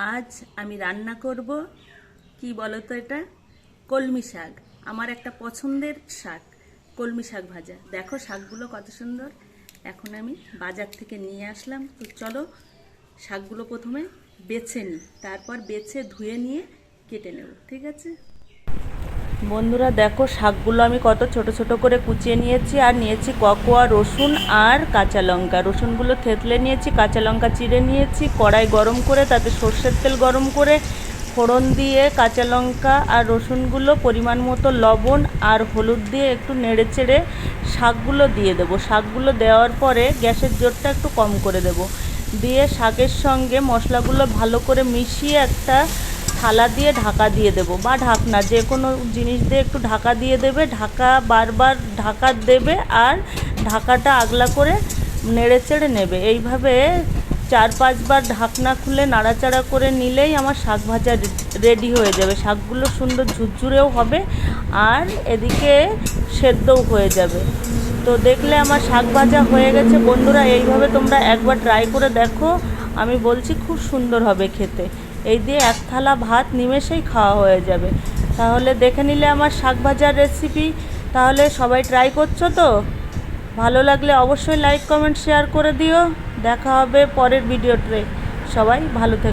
আজ আমি রান্না করব কি বলো তো, এটা কলমি শাক। আমার একটা পছন্দের শাক, কলমি শাক ভাজা। দেখো শাকগুলো কত সুন্দর। এখন আমি বাজার থেকে নিয়ে আসলাম। তো চলো শাকগুলো প্রথমে বেছে নিই, তারপর বেছে ধুয়ে নিয়ে কেটে নেব, ঠিক আছে? বন্ধুরা দেখো শাকগুলো আমি কত ছোট ছোট করে কুচিয়ে নিয়েছি, আর নিয়েছি ককোয়া রসুন আর কাঁচা লঙ্কা। রসুনগুলো থেতলে নিয়েছি, কাঁচা লঙ্কা চিড়ে নিয়েছি। কড়াই গরম করে তাতে সর্ষের তেল গরম করে ফোড়ন দিয়ে কাঁচা লঙ্কা আর রসুনগুলো, পরিমাণ মতো লবণ আর হলুদ দিয়ে একটু নেড়ে চেড়ে শাকগুলো দিয়ে দেবো। শাকগুলো দেওয়ার পরে গ্যাসের জোরটা একটু কম করে দেব, দিয়ে শাকের সঙ্গে মশলাগুলো ভালো করে মিশিয়ে একটা থালা দিয়ে ঢাকা দিয়ে দেবো, বা ঢাকনা যে কোনো জিনিস দিয়ে একটু ঢাকা দিয়ে দেবে। ঢাকা বারবার ঢাকা দেবে আর ঢাকাটা আগলা করে নেড়ে চেড়ে নেবে। এইভাবে 4-5 বার ঢাকনা খুলে নাড়াচাড়া করে নিলেই আমার শাক ভাজা রেডি হয়ে যাবে। শাকগুলো সুন্দর ঝুরঝুরেও হবে আর এদিকে সেদ্ধও হয়ে যাবে। তো দেখলে আমার শাক ভাজা হয়ে গেছে। বন্ধুরা এইভাবে তোমরা একবার ট্রাই করে দেখো, আমি বলছি খুব সুন্দর হবে খেতে। এই দিয়ে এক থালা ভাত নিমেষেই খাওয়া হয়ে যাবে। তাহলে দেখে নিলে আমার শাক ভাজার রেসিপি। তাহলে সবাই ট্রাই করছো তো? ভালো লাগলে অবশ্যই লাইক কমেন্ট শেয়ার করে দিও। দেখা হবে পরের ভিডিওতে। সবাই ভালো থেকো।